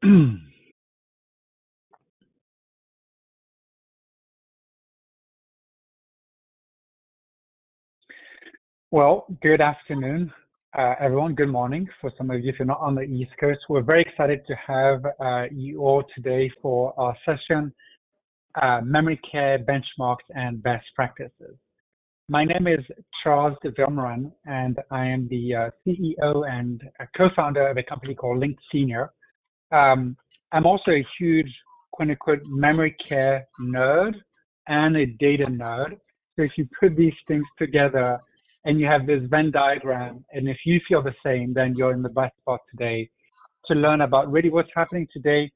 Well, good afternoon, everyone. Good morning for some of you if you're not on the East Coast. We're very excited to have you all today for our session, Memory Care Benchmarks and Best Practices. My name is Charles de Vilmorin, and I am the CEO and co-founder of a company called Link Senior. I'm also a huge, quote-unquote, memory care nerd and a data nerd. So if you put these things together and you have this Venn diagram, and if you feel the same, then you're in the best spot today to learn about really what's happening today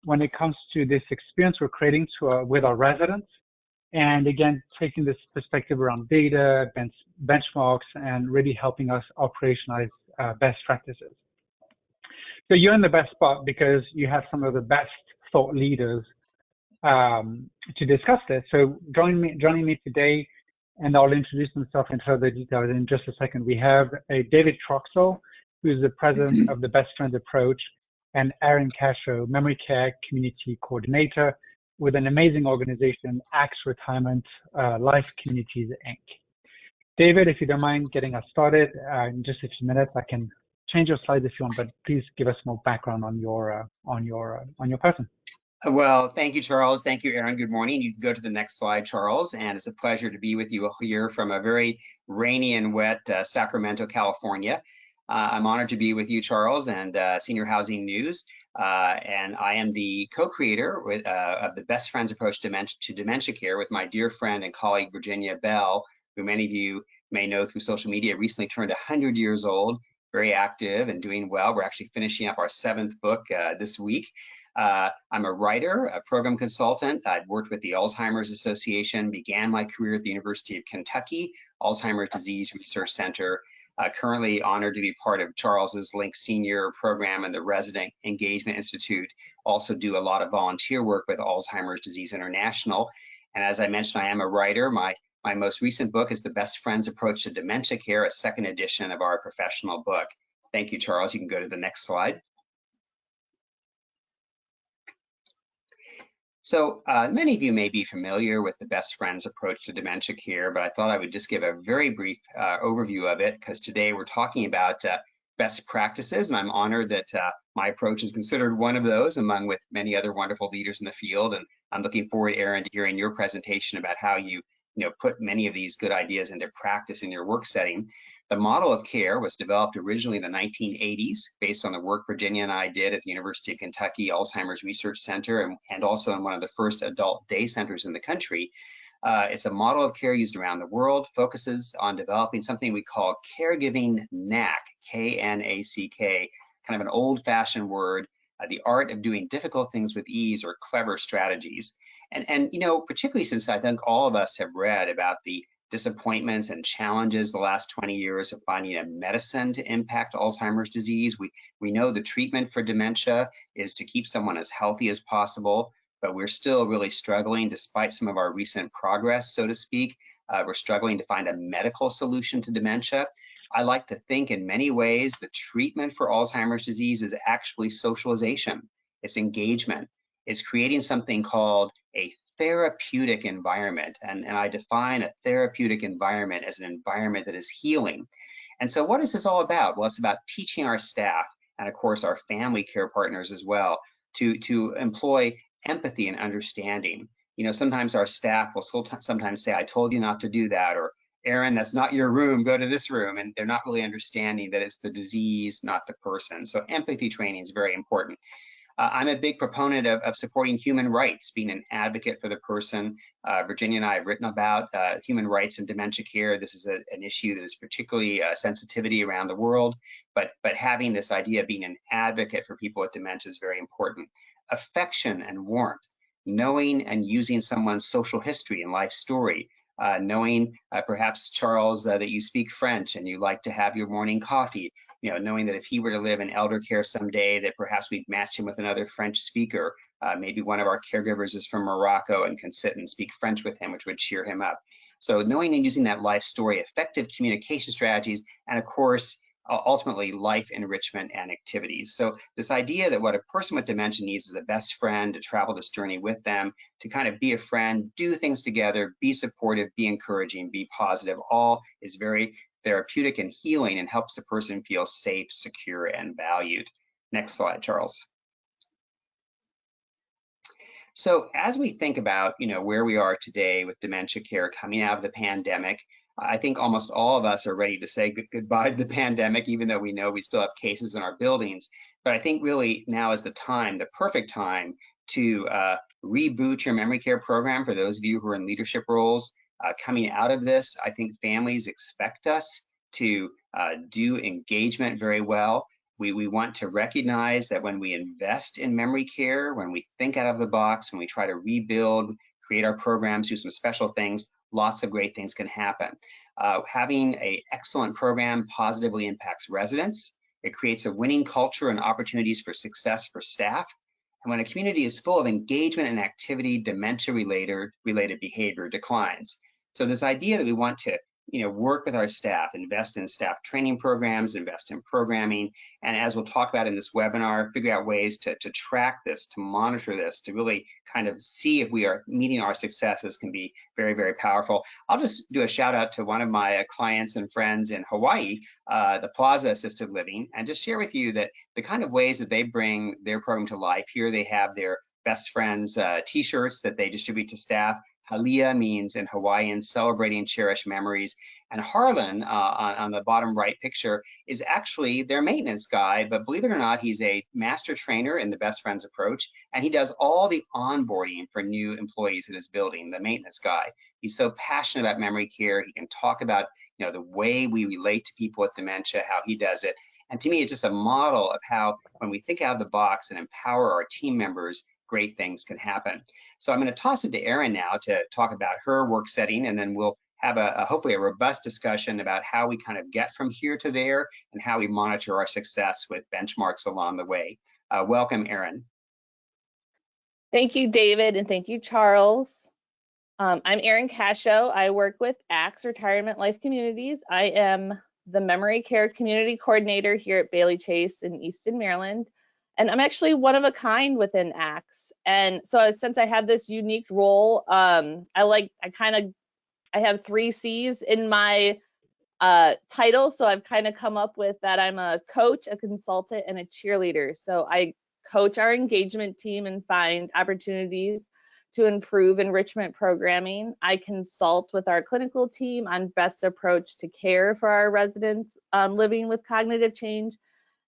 when it comes to this experience we're creating with our residents. And again, taking this perspective around data, benchmarks, and really helping us operationalize best practices. So you're in the best spot because you have some of the best thought leaders to discuss this. So joining me today, and I'll introduce myself in further detail in just a second. We have David Troxel, who is the president of the Best Friends Approach, and Aaron Casho, Memory Care Community Coordinator with an amazing organization, Axe Retirement Life Communities, Inc. David, if you don't mind getting us started, in just a few minutes, I can change your slides if you want, but please give us more background on your person. Well, thank you, Charles. Thank you, Aaron. Good morning. You can go to the next slide, Charles. And it's a pleasure to be with you here from a very rainy and wet Sacramento, California. I'm honored to be with you, Charles, and Senior Housing News. And I am the co-creator of the Best Friends Approach to Dementia Care with my dear friend and colleague, Virginia Bell, who many of you may know through social media, recently turned 100 years old, very active and doing well. We're actually finishing up our 7th book this week. I'm a writer, a program consultant. I've worked with the Alzheimer's Association, began my career at the University of Kentucky, Alzheimer's Disease Research Center. Currently honored to be part of Charles's Link Senior program and the Resident Engagement Institute. Also do a lot of volunteer work with Alzheimer's Disease International. And as I mentioned, I am a writer. My most recent book is The Best Friends Approach to Dementia Care, a 2nd edition of our professional book. Thank you, Charles. You can go to the next slide. So many of you may be familiar with the Best Friends Approach to Dementia Care, but I thought I would just give a very brief overview of it, because today we're talking about best practices, and I'm honored that my approach is considered one of those among with many other wonderful leaders in the field. And I'm looking forward, Aaron, to hearing your presentation about how you put many of these good ideas into practice in your work setting. The model of care was developed originally in the 1980s based on the work Virginia and I did at the University of Kentucky Alzheimer's Research Center and also in one of the first adult day centers in the country. It's a model of care used around the world, focuses on developing something we call caregiving knack, K-N-A-C-K, kind of an old-fashioned word, the art of doing difficult things with ease or clever strategies. And particularly since I think all of us have read about the disappointments and challenges the last 20 years of finding a medicine to impact Alzheimer's disease. We know the treatment for dementia is to keep someone as healthy as possible, but we're still really struggling despite some of our recent progress, so to speak. We're struggling to find a medical solution to dementia. I like to think in many ways the treatment for Alzheimer's disease is actually socialization. It's engagement. It's creating something called a therapeutic environment. And I define a therapeutic environment as an environment that is healing. And so what is this all about? Well, it's about teaching our staff and of course our family care partners as well to employ empathy and understanding. Sometimes our staff will sometimes say, I told you not to do that, or Aaron, that's not your room, go to this room. And they're not really understanding that it's the disease, not the person. So empathy training is very important. I'm a big proponent of supporting human rights, being an advocate for the person. Virginia and I have written about human rights in dementia care. This is an issue that is particularly sensitivity around the world, but having this idea of being an advocate for people with dementia is very important. Affection and warmth, knowing and using someone's social history and life story, knowing perhaps, Charles, that you speak French and you like to have your morning coffee, knowing that if he were to live in elder care someday, that perhaps we'd match him with another French speaker. Maybe one of our caregivers is from Morocco and can sit and speak French with him, which would cheer him up. So knowing and using that life story, effective communication strategies, and of course, ultimately life enrichment and activities. So this idea that what a person with dementia needs is a best friend to travel this journey with them, to kind of be a friend, do things together, be supportive, be encouraging, be positive, all is very therapeutic and healing and helps the person feel safe, secure, and valued. Next slide, Charles. So as we think about, where we are today with dementia care coming out of the pandemic, I think almost all of us are ready to say goodbye to the pandemic, even though we know we still have cases in our buildings. But I think really now is the time, the perfect time, to reboot your memory care program for those of you who are in leadership roles. Coming out of this, I think families expect us to do engagement very well. We want to recognize that when we invest in memory care, when we think out of the box, when we try to rebuild, create our programs, do some special things, lots of great things can happen. Having an excellent program positively impacts residents. It creates a winning culture and opportunities for success for staff. And when a community is full of engagement and activity, dementia-related behavior declines. So this idea that we want to work with our staff, invest in staff training programs, invest in programming, and as we'll talk about in this webinar, figure out ways to track this, to monitor this, to really kind of see if we are meeting our successes can be very, very powerful. I'll just do a shout out to one of my clients and friends in Hawaii, the Plaza Assisted Living, and just share with you that the kind of ways that they bring their program to life. Here they have their best friends t-shirts that they distribute to staff. Halia means in Hawaiian, celebrating cherished memories. And Harlan, on the bottom right picture, is actually their maintenance guy, but believe it or not, he's a master trainer in the Best Friends approach, and he does all the onboarding for new employees at his building, the maintenance guy. He's so passionate about memory care. He can talk about the way we relate to people with dementia, how he does it. And to me, it's just a model of how, when we think out of the box and empower our team members, great things can happen. So I'm going to toss it to Erin now to talk about her work setting, and then we'll have hopefully a robust discussion about how we kind of get from here to there and how we monitor our success with benchmarks along the way. Welcome, Erin. Thank you, David, and thank you, Charles. I'm Erin Cascio. I work with ACTS Retirement Life Communities. I am the Memory Care Community Coordinator here at Bailey Chase in Easton, Maryland. And I'm actually one of a kind within ACTS. And so since I have this unique role, I have 3 C's in my title. So I've kind of come up with that I'm a coach, a consultant, and a cheerleader. So I coach our engagement team and find opportunities to improve enrichment programming. I consult with our clinical team on best approach to care for our residents living with cognitive change.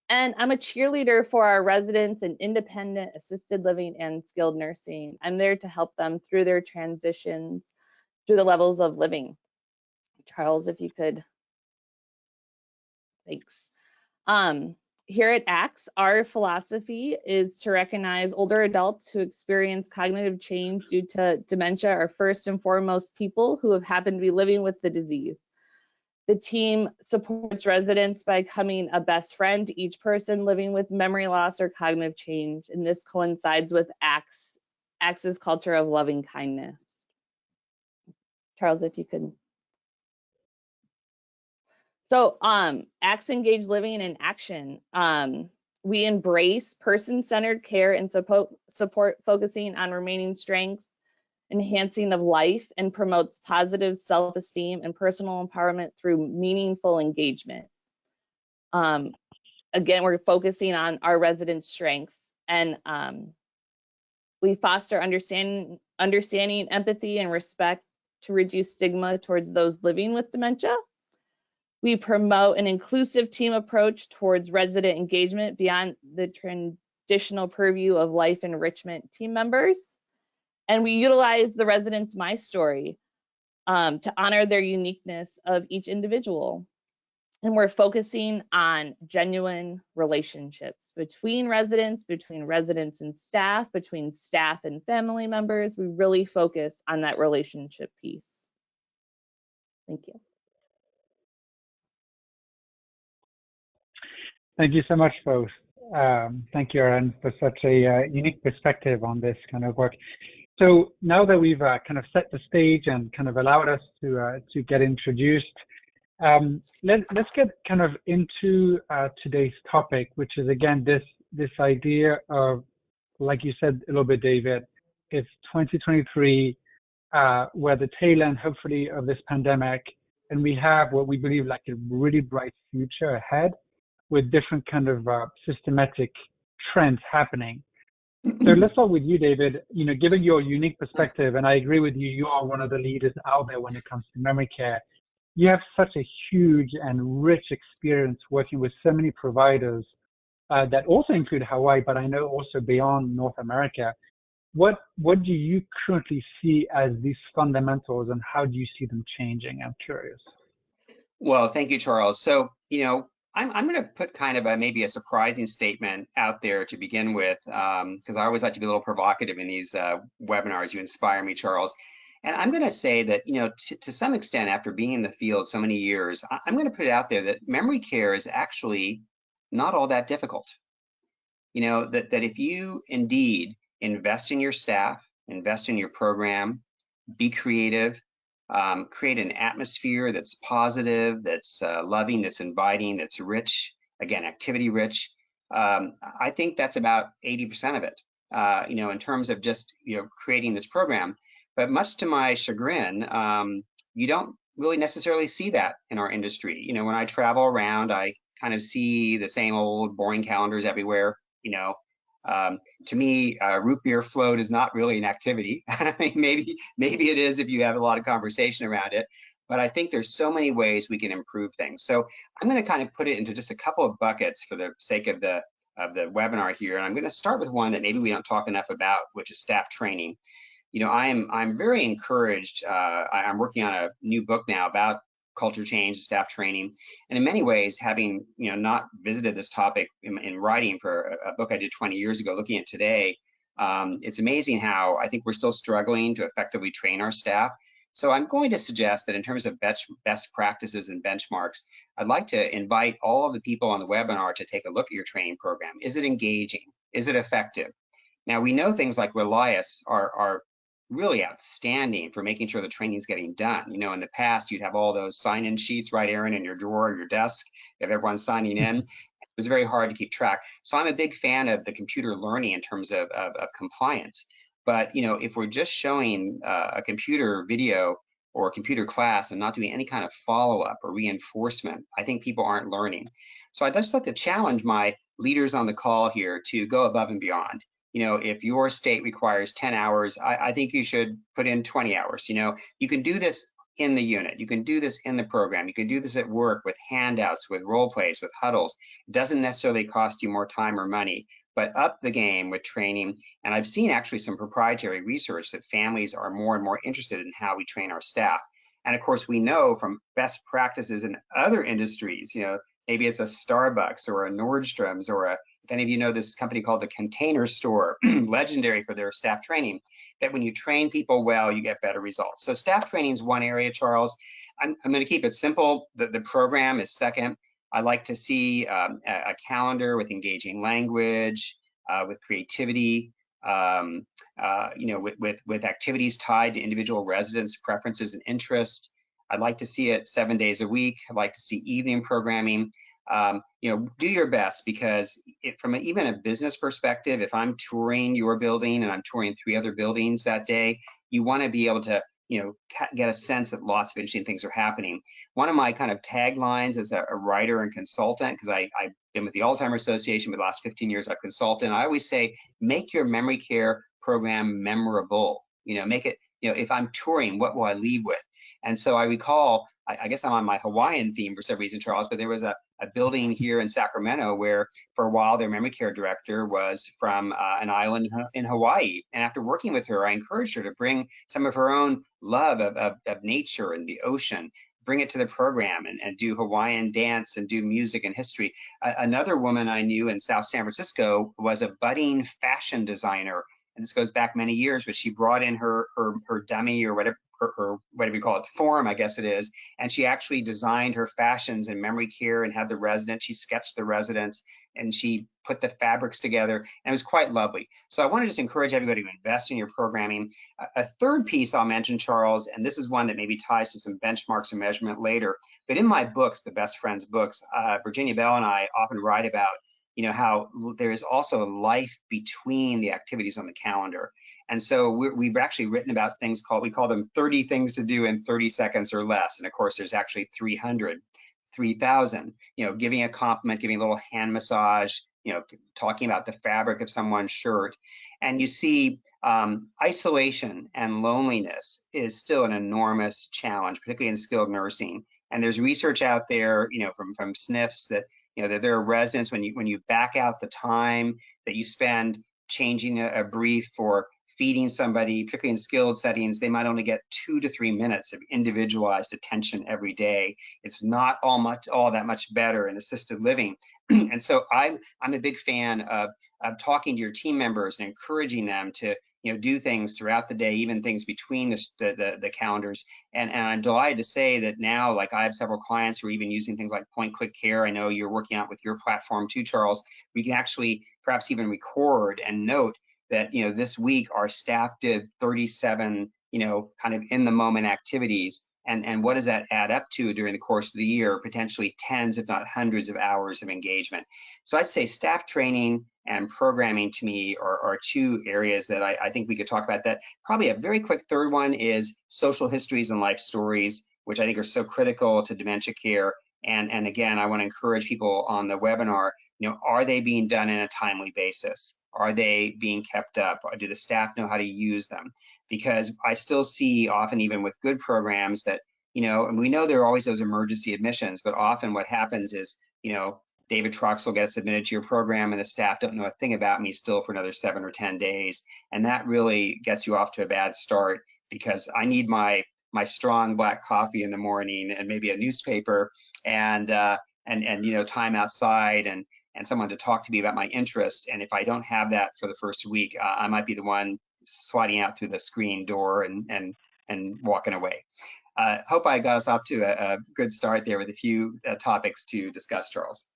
And I'm a cheerleader for our residents in independent, assisted living, and skilled nursing. I'm there to help them through their transitions through the levels of living. Charles, if you could. Thanks. Here at ACTS, our philosophy is to recognize older adults who experience cognitive change due to dementia are first and foremost people who have happened to be living with the disease. The team supports residents by becoming a best friend to each person living with memory loss or cognitive change, and this coincides with ACTS's culture of loving kindness. Charles, if you could. So, ACTS Engaged Living in Action. We embrace person-centered care and support focusing on remaining strengths, enhancing of life, and promotes positive self-esteem and personal empowerment through meaningful engagement. Again, we're focusing on our residents' strengths, and we foster understanding, empathy, and respect to reduce stigma towards those living with dementia. We promote an inclusive team approach towards resident engagement beyond the traditional purview of life enrichment team members. And we utilize the residents' My Story to honor their uniqueness of each individual. And we're focusing on genuine relationships between residents and staff, between staff and family members. We really focus on that relationship piece. Thank you. Thank you so much, both. Thank you, Erin, for such a unique perspective on this kind of work. So now that we've kind of set the stage and kind of allowed us to get introduced, Let's get kind of into today's topic, which is again this idea of, like you said a little bit, David, it's 2023. We're at the tail end, hopefully, of this pandemic, and we have what we believe like a really bright future ahead with different kind of systematic trends happening. So let's start with you, David. You know, given your unique perspective, and I agree with you, you are one of the leaders out there when it comes to memory care. You have such a huge and rich experience working with so many providers that also include Hawaii, but I know also beyond North America. What do you currently see as these fundamentals, and how do you see them changing? I'm curious. Well, thank you, Charles. So, I'm going to put kind of maybe a surprising statement out there to begin with, because I always like to be a little provocative in these webinars. You inspire me, Charles. And I'm going to say that, to some extent, after being in the field so many years, I'm going to put it out there that memory care is actually not all that difficult. That if you indeed invest in your staff, invest in your program, be creative, create an atmosphere that's positive, that's loving, that's inviting, that's rich, again, activity rich. I think that's about 80% of it, in terms of just, creating this program. But much to my chagrin, you don't really necessarily see that in our industry. When I travel around, I kind of see the same old boring calendars everywhere. To me, root beer float is not really an activity. I mean, maybe it is if you have a lot of conversation around it, but I think there's so many ways we can improve things. So I'm going to kind of put it into just a couple of buckets for the sake of the webinar here. And I'm going to start with one that maybe we don't talk enough about, which is staff training. I'm very encouraged. I'm working on a new book now about culture change, staff training, and in many ways, having not visited this topic in writing for a book I did 20 years ago, looking at today, it's amazing how I think we're still struggling to effectively train our staff. So I'm going to suggest that in terms of best practices and benchmarks, I'd like to invite all of the people on the webinar to take a look at your training program. Is it engaging? Is it effective? Now, we know things like Relias are really outstanding for making sure the training is getting done. In the past, you'd have all those sign-in sheets, right, Aaron, in your drawer, your desk, if everyone's signing in. It was very hard to keep track. So I'm a big fan of the computer learning in terms of compliance. But, if we're just showing a computer video or a computer class and not doing any kind of follow-up or reinforcement, I think people aren't learning. So I'd just like to challenge my leaders on the call here to go above and beyond. If your state requires 10 hours, I think you should put in 20 hours. You can do this in the unit. You can do this in the program. You can do this at work with handouts, with role plays, with huddles. It doesn't necessarily cost you more time or money, but up the game with training. And I've seen actually some proprietary research that families are more and more interested in how we train our staff. And of course, we know from best practices in other industries, maybe it's a Starbucks or a Nordstrom's or if any of you know this company called the Container Store, legendary for their staff training, that when you train people well, you get better results. So staff training is one area, Charles. I'm going to keep it simple. The program is second. I like to see a calendar with engaging language, with creativity, with activities tied to individual residents' preferences and interests. I'd like to see it 7 days a week. I'd like to see evening programming. Do your best, because from even a business perspective, if I'm touring your building and I'm touring 3 other buildings that day, you want to be able to, get a sense that lots of interesting things are happening. One of my kind of taglines as a writer and consultant, because I've been with the Alzheimer's Association for the last 15 years, I've consulted, and I always say, make your memory care program memorable. Make it, if I'm touring, what will I leave with? And so I recall, I guess I'm on my Hawaiian theme for some reason, Charles, but there was a building here in Sacramento where for a while their memory care director was from an island in Hawaii. And after working with her, I encouraged her to bring some of her own love of nature and the ocean, bring it to the program and do Hawaiian dance and do music and history. Another woman I knew in South San Francisco was a budding fashion designer. And this goes back many years, but she brought in her dummy or whatever, her what do we call it, form, I guess it is. And she actually designed her fashions in memory care and had the residents, she sketched the residents and she put the fabrics together, and it was quite lovely. So I want to just encourage everybody to invest in your programming. A third piece I'll mention, Charles, and this is one that maybe ties to some benchmarks and measurement later, but in my books, the Best Friends books, Virginia Bell and I often write about, you know, how there is also life between the activities on the calendar. And so we've actually written about things called, we call them 30 things to do in 30 seconds or less. And of course, there's actually 300, 3,000, you know, giving a compliment, giving a little hand massage, you know, talking about the fabric of someone's shirt. And you see isolation and loneliness is still an enormous challenge, particularly in skilled nursing. And there's research out there, you know, from SNFs that, you know, that there are residents, when you back out the time that you spend changing a brief for feeding somebody, particularly in skilled settings, they might only get 2 to 3 minutes of individualized attention every day. It's not all that much better in assisted living. And so I'm a big fan of talking to your team members and encouraging them to, you know, do things throughout the day, even things between the calendars. And I'm delighted to say that now, like, I have several clients who are even using things like point click care. I know you're working out with your platform too, Charles. We can actually perhaps even record and note that, you know, this week our staff did 37, you know, kind of in the moment activities. And what does that add up to during the course of the year? Potentially tens, if not hundreds of hours of engagement. So I'd say staff training and programming to me are two areas that I think we could talk about. That probably a very quick third one is social histories and life stories, which I think are so critical to dementia care. And again, I want to encourage people on the webinar, you know, are they being done in a timely basis? Are they being kept up? Or do the staff know how to use them? Because I still see often, even with good programs, that, you know, and we know there are always those emergency admissions, but often what happens is, you know, David Troxel gets admitted to your program and the staff don't know a thing about me still for another 7 or 10 days. And that really gets you off to a bad start, because I need my strong black coffee in the morning and maybe a newspaper and you know, time outside and someone to talk to me about my interest. And if I don't have that for the first week, I might be the one sliding out through the screen door and walking away. Hope I got us off to a good start there with a few topics to discuss, Charles.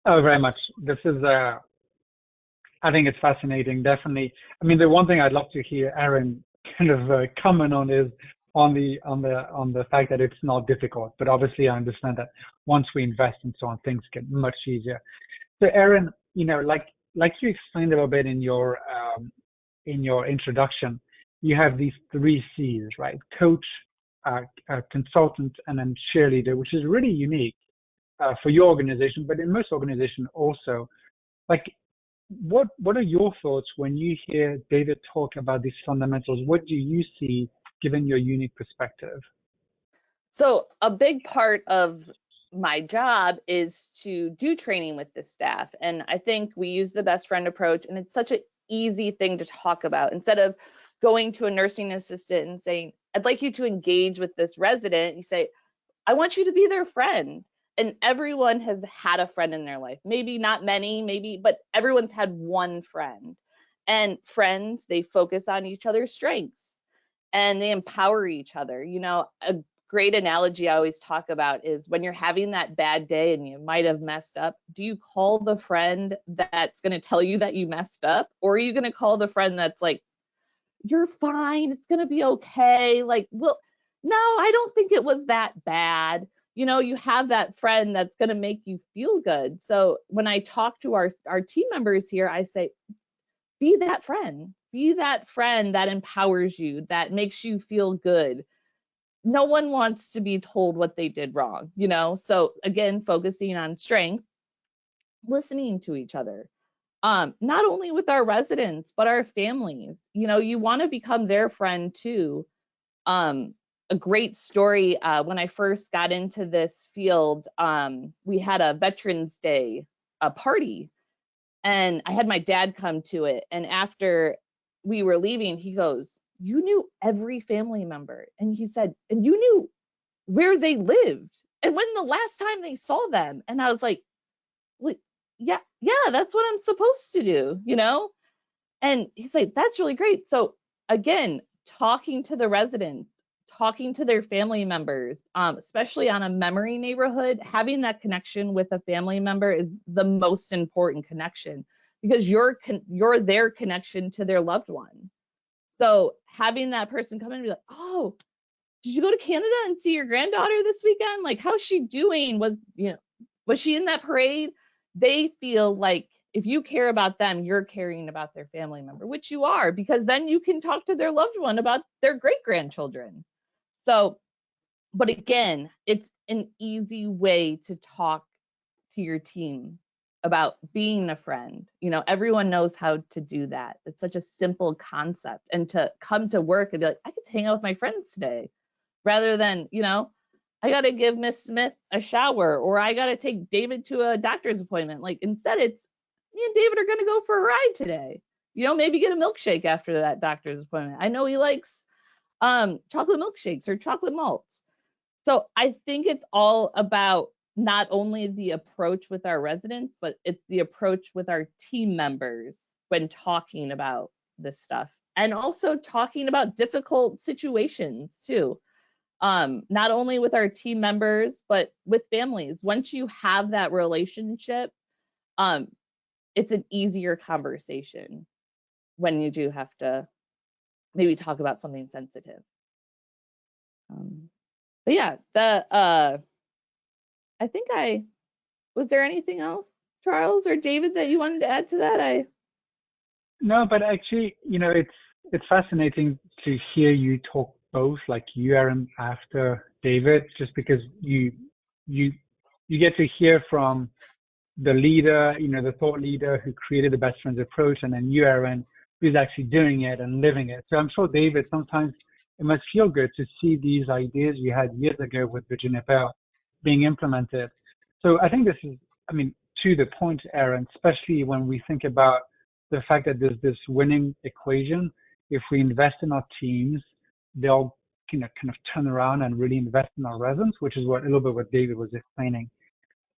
Oh, very much. This is, I think it's fascinating, definitely. I mean, the one thing I'd love to hear Aaron kind of comment on is on the fact that it's not difficult, but obviously I understand that once we invest and so on, things get much easier. So Aaron, you know, like you explained a little bit in your introduction, you have these 3 C's, right? Coach, consultant, and then cheerleader, which is really unique for your organization, but in most organizations also. Like, what are your thoughts when you hear David talk about these fundamentals? What do you see given your unique perspective? So a big part of my job is to do training with the staff. And I think we use the best friend approach, and it's such an easy thing to talk about. Instead of going to a nursing assistant and saying, I'd like you to engage with this resident, you say, I want you to be their friend. And everyone has had a friend in their life. Maybe not many, maybe, but everyone's had one friend. And friends, they focus on each other's strengths and they empower each other. You know, a great analogy I always talk about is when you're having that bad day and you might have messed up, do you call the friend that's going to tell you that you messed up? Or are you going to call the friend that's like, you're fine, it's going to be okay? Like, well, no, I don't think it was that bad. You know, you have that friend that's going to make you feel good. So when I talk to our team members here, I say, be that friend that empowers you, that makes you feel good. No one wants to be told what they did wrong, you know? So again, focusing on strength, listening to each other, not only with our residents, but our families. You know, you want to become their friend too. A great story, when I first got into this field, we had a Veterans Day party, and I had my dad come to it. And after we were leaving, he goes, you knew every family member. And he said, and you knew where they lived and when the last time they saw them. And I was like, yeah, that's what I'm supposed to do, you know? And he's like, that's really great. So again, talking to the residents, talking to their family members, especially on a memory neighborhood, having that connection with a family member is the most important connection, because you're their connection to their loved one. So having that person come in and be like, oh, did you go to Canada and see your granddaughter this weekend? Like, how's she doing? Was she in that parade? They feel like if you care about them, you're caring about their family member, which you are, because then you can talk to their loved one about their great grandchildren. So, but again, it's an easy way to talk to your team about being a friend. Everyone knows how to do that. It's such a simple concept. And to come to work and be like, I get to hang out with my friends today, rather than, I got to give Miss Smith a shower, or I got to take David to a doctor's appointment. Like, instead, it's me and David are going to go for a ride today. Maybe get a milkshake after that doctor's appointment. I know he likes chocolate milkshakes or chocolate malts. So I think it's all about not only the approach with our residents, but it's the approach with our team members when talking about this stuff, and also talking about difficult situations too. Not only with our team members, but with families. Once you have that relationship, it's an easier conversation when you do have to maybe talk about something sensitive. But yeah, I think was there anything else, Charles or David, that you wanted to add to that? No, but actually, it's fascinating to hear you talk both, like you, Aaron, after David, just because you get to hear from the leader, the thought leader who created the best friends approach, and then you, Aaron, who's actually doing it and living it. So I'm sure, David, sometimes it must feel good to see these ideas you had years ago with Virginia Bell being implemented. So I think this is, to the point, Aaron, especially when we think about the fact that there's this winning equation. If we invest in our teams, they'll kind of turn around and really invest in our residents, which is a little bit what David was explaining.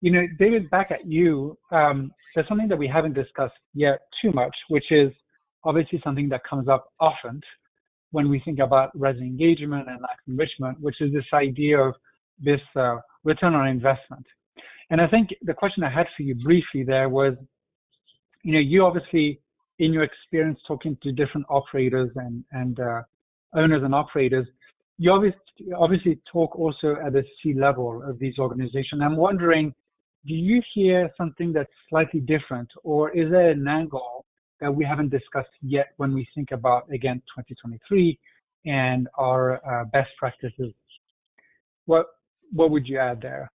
David, back at you, there's something that we haven't discussed yet too much, which is obviously something that comes up often when we think about resident engagement and life enrichment, which is this idea of this return on investment. And I think the question I had for you briefly there was, you obviously, in your experience talking to different operators and owners and operators, you obviously talk also at the C-level of these organizations. I'm wondering, do you hear something that's slightly different, or is there an angle that we haven't discussed yet when we think about, again, 2023 and our best practices? What would you add there?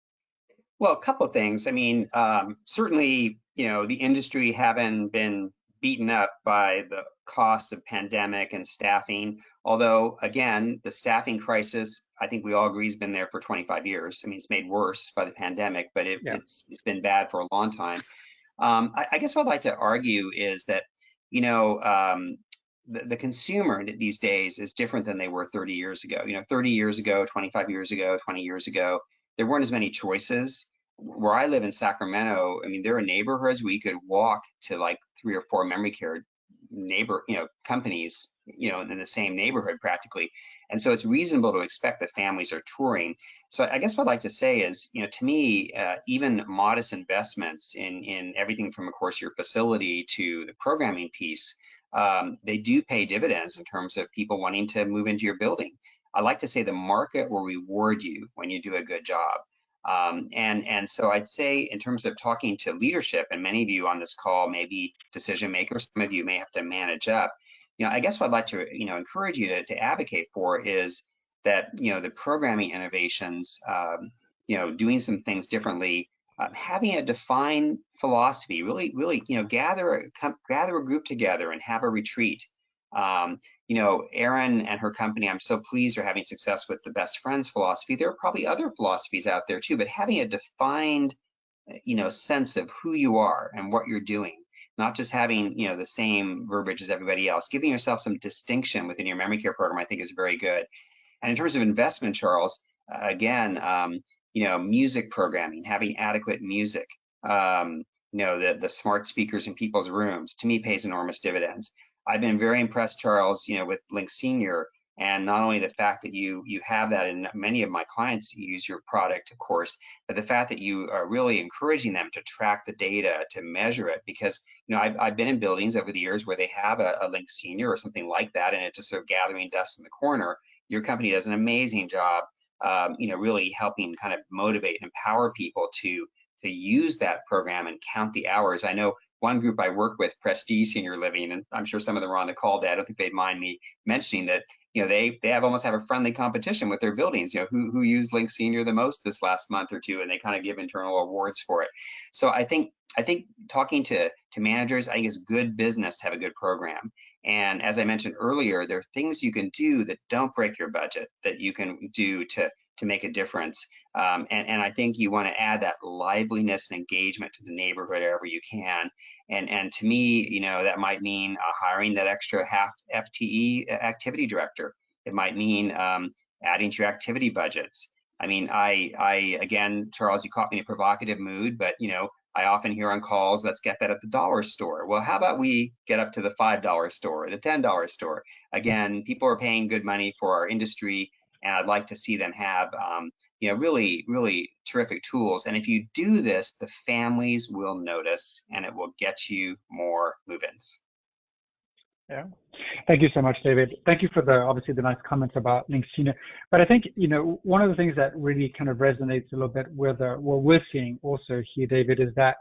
Well, a couple of things. Certainly, the industry having been beaten up by the costs of pandemic and staffing, although, again, the staffing crisis, I think we all agree, has been there for 25 years. It's made worse by the pandemic, but it's been bad for a long time. I guess what I'd like to argue is that, the consumer these days is different than they were 30 years ago. 30 years ago, 25 years ago, 20 years ago, there weren't as many choices. Where I live in Sacramento, there are neighborhoods where you could walk to like 3 or 4 memory care companies, in the same neighborhood practically. And so it's reasonable to expect that families are touring. So I guess what I'd like to say is, to me, even modest investments in everything from, of course, your facility to the programming piece, they do pay dividends in terms of people wanting to move into your building. I like to say the market will reward you when you do a good job. And so I'd say, in terms of talking to leadership, and many of you on this call may be decision makers, some of you may have to manage up. I guess what I'd like to encourage you to advocate for is that the programming innovations, doing some things differently, having a defined philosophy, really gather a group together and have a retreat. Erin and her company, I'm so pleased, are having success with the best friends philosophy. There are probably other philosophies out there too, but having a defined, sense of who you are and what you're doing, not just having, the same verbiage as everybody else, giving yourself some distinction within your memory care program, I think is very good. And in terms of investment, Charles, again, music programming, having adequate music, the smart speakers in people's rooms, to me, pays enormous dividends. I've been very impressed, Charles, with Link Senior, And not only the fact that you have that, and many of my clients use your product, of course, but the fact that you are really encouraging them to track the data, to measure it, because I've been in buildings over the years where they have a Link Senior or something like that, and it's just sort of gathering dust in the corner. Your company does an amazing job, really helping kind of motivate and empower people to use that program and count the hours. I know one group I work with, Prestige Senior Living, and I'm sure some of them are on the call today. I don't think they'd mind me mentioning that. They almost have a friendly competition with their buildings. Who used Link Senior the most this last month or two, and they kind of give internal awards for it. So I think talking to managers, I think it's good business to have a good program. And as I mentioned earlier, there are things you can do that don't break your budget, that you can do to make a difference. And I think you want to add that liveliness and engagement to the neighborhood wherever you can. And to me, that might mean hiring that extra half FTE activity director. It might mean adding to your activity budgets. I mean, I again, Charles, you caught me in a provocative mood, but I often hear on calls, let's get that at the dollar store. Well, how about we get up to the $5 store, the $10 store? Again, people are paying good money for our industry, and I'd like to see them have really, really terrific tools. And if you do this, the families will notice, and it will get you more move-ins. Yeah. Thank you so much, David. Thank you for obviously the nice comments about Link Senior. But I think, one of the things that really kind of resonates a little bit with what we're seeing also here, David, is that,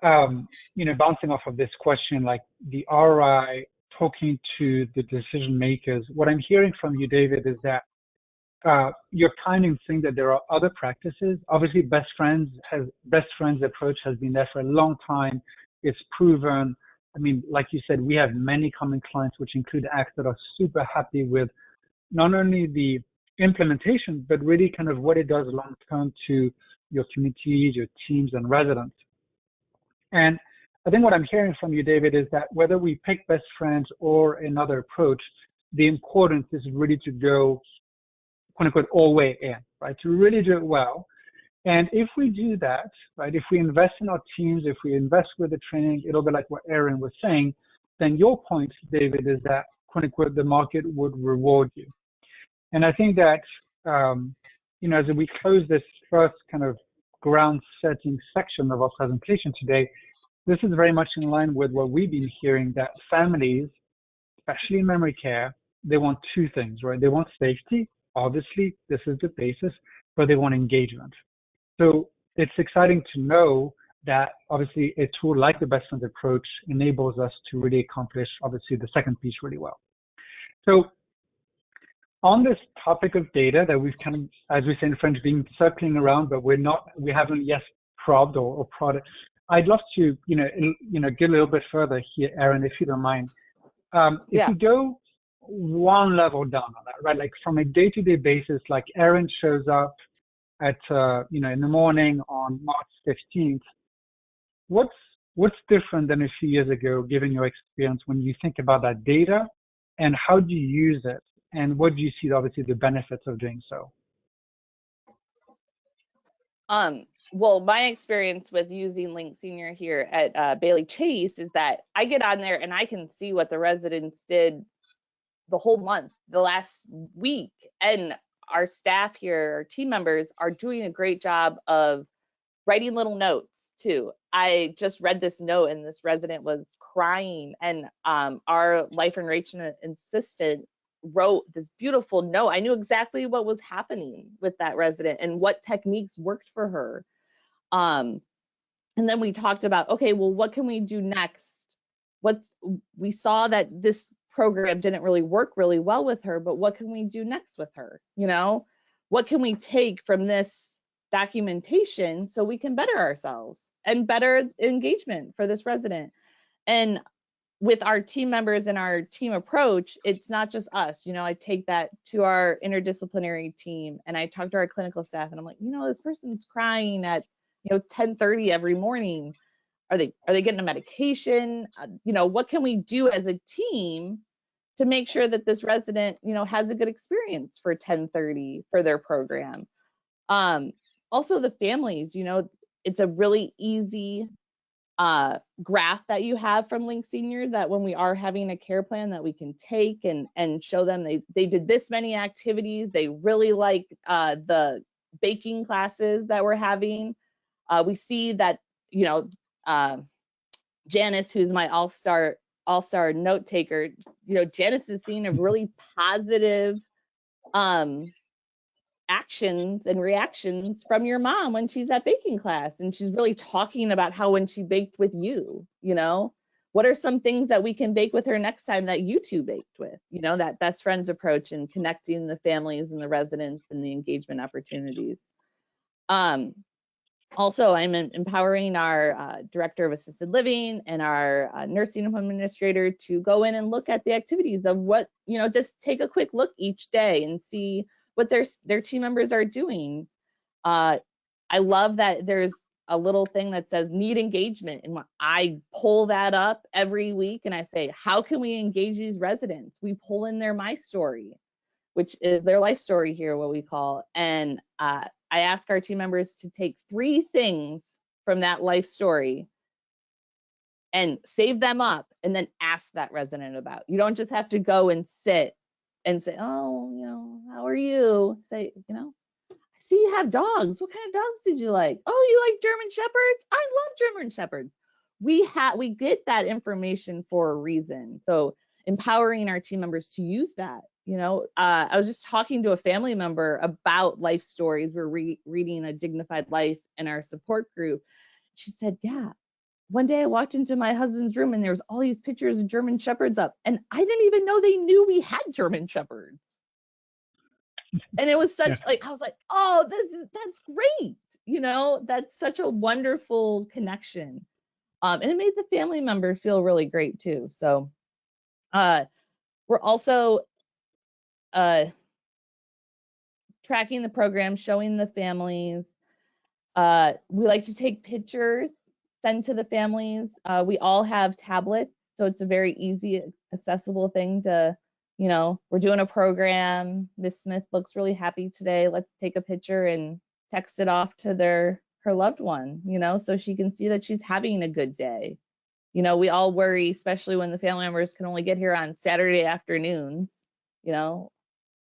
bouncing off of this question, like the ROI, talking to the decision makers, what I'm hearing from you, David, is that you're kind of saying that there are other practices. Obviously, best friends approach has been there for a long time. It's proven. I mean, like you said, we have many common clients, which include ACTS, that are super happy with not only the implementation, but really kind of what it does long term to your communities, your teams, and residents. And I think what I'm hearing from you, David, is that whether we pick best friends or another approach, the importance is really to go, quote unquote, all the way in, right? To really do it well. And if we do that, right, if we invest in our teams, if we invest with the training, it'll be like what Aaron was saying, then your point, David, is that, quote unquote, the market would reward you. And I think that, as we close this first kind of ground setting section of our presentation today, this is very much in line with what we've been hearing, that families, especially in memory care, they want two things, right? They want safety. Obviously, this is the basis, but they want engagement. So it's exciting to know that obviously a tool like the Best Friends approach enables us to really accomplish obviously the second piece really well. So on this topic of data that we've kind of, as we say in French, been circling around, but we haven't yet probed or prodded. I'd love to, get a little bit further here, Aaron, if you don't mind. If we go one level down on that, right? Like from a day-to-day basis, like Aaron shows up at in the morning on March 15th, what's different than a few years ago, given your experience, when you think about that data, and how do you use it, and what do you see obviously the benefits of doing so? Well, my experience with using Link Senior here at Bailey Chase is that I get on there and I can see what the residents did the whole month, the last week, and our staff here, our team members, are doing a great job of writing little notes too. I just read this note and this resident was crying, and our life enrichment assistant wrote this beautiful note. I knew exactly what was happening with that resident and what techniques worked for her. And then we talked about, okay, well, what can we do next? We saw that this program didn't really work really well with her, but what can we do next with her? What can we take from this documentation so we can better ourselves and better engagement for this resident? And with our team members and our team approach, it's not just us. I take that to our interdisciplinary team and I talk to our clinical staff and I'm like, this person's crying at 10:30 every morning. Are they getting a medication? What can we do as a team to make sure that this resident, has a good experience for 10:30 for their program? Also the families, it's a really easy graph that you have from Link Senior, that when we are having a care plan that we can take and show them they did this many activities. They really like the baking classes that we're having. We see that, you know, Janice, who's my all-star note taker, you know, Janice is seeing a really positive actions and reactions from your mom when she's at baking class, and she's really talking about how when she baked with you, you know, what are some things that we can bake with her next time that you two baked with, you know, that best friends approach and connecting the families and the residents and the engagement opportunities. Also, I'm empowering our director of assisted living and our nursing home administrator to go in and look at the activities of what, you know, just take a quick look each day and see what their team members are doing. I love that there's a little thing that says need engagement, and I pull that up every week and I say, how can we engage these residents? We pull in their My Story, which is their life story here, what we call, and I ask our team members to take 3 things from that life story and save them up and then ask that resident about. You don't just have to go and sit and say, oh, you know, how are you? Say, you know, I see you have dogs. What kind of dogs did you like? Oh, you like German Shepherds? I love German Shepherds. We get that information for a reason. So empowering our team members to use that. You know, I was just talking to a family member about life stories. We're reading A Dignified Life in our support group. She said, yeah, one day I walked into my husband's room and there was all these pictures of German Shepherds up, and I didn't even know they knew we had German Shepherds. And it was such like, I was like, oh, that's great. You know, that's such a wonderful connection. And it made the family member feel really great too. So we're also tracking the program, showing the families. We like to take pictures, send to the families. We all have tablets, so it's a very easy, accessible thing to, you know, we're doing a program. Miss Smith looks really happy today. Let's take a picture and text it off to her loved one, you know, so she can see that she's having a good day. You know, we all worry, especially when the family members can only get here on Saturday afternoons, you know,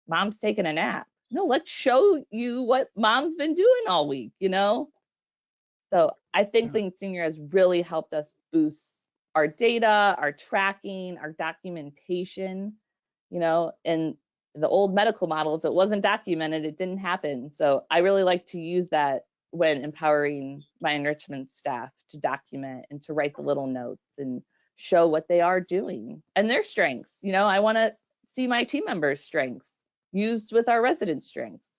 mom's taking a nap. No, let's show you what mom's been doing all week, you know? So I think Link Senior has really helped us boost our data, our tracking, our documentation, you know, and the old medical model, if it wasn't documented, it didn't happen. So I really like to use that when empowering my enrichment staff to document and to write the little notes and show what they are doing and their strengths. You know, I want to see my team members' strengths used with our resident strengths.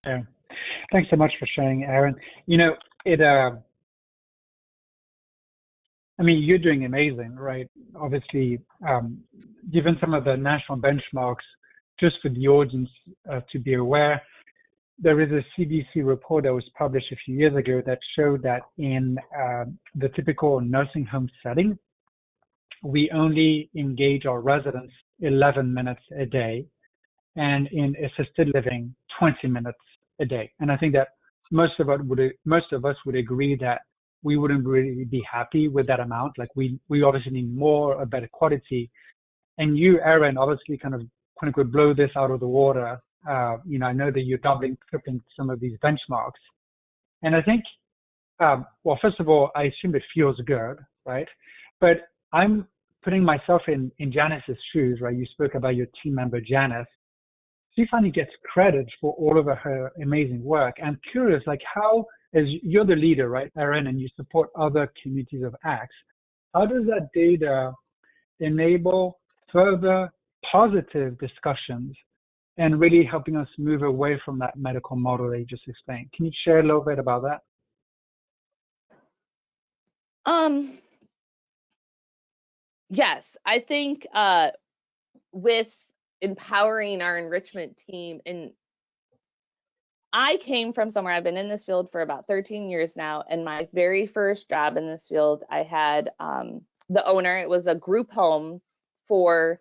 Yeah, thanks so much for sharing, Erin. You know, I mean, you're doing amazing, right? Obviously, given some of the national benchmarks, just for the audience to be aware, there is a CDC report that was published a few years ago that showed that in the typical nursing home setting, we only engage our residents 11 minutes a day, and in assisted living, 20 minutes a day. And I think that most of us would agree that we wouldn't really be happy with that amount. Like we obviously need more, a better quality. And you, Erin, obviously kind of quote unquote blow this out of the water. You know, I know that you're doubling, tripling some of these benchmarks. And I think, well, first of all, I assume it feels good, right? But I'm putting myself in Janice's shoes, right? You spoke about your team member, Janice. She finally gets credit for all of her amazing work. I'm curious, like how, as you're the leader, right, Erin, and you support other communities of ACTS, how does that data enable further positive discussions and really helping us move away from that medical model that you just explained? Can you share a little bit about that? Yes, I think with empowering our enrichment team, and I came from somewhere, I've been in this field for about 13 years now, and my very first job in this field, I had the owner, it was a group homes for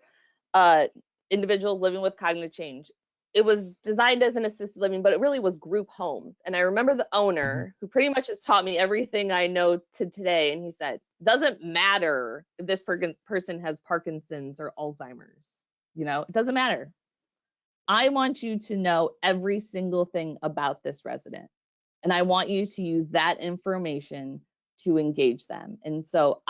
individuals living with cognitive change. it was designed as an assisted living, but it really was group homes. And I remember the Mhm. owner, who pretty much has taught me everything I know to today. And he said, doesn't matter if this person has Parkinson's or Alzheimer's, it doesn't matter. I want you to know every single thing about this resident. And I want you to use that information to engage them. And so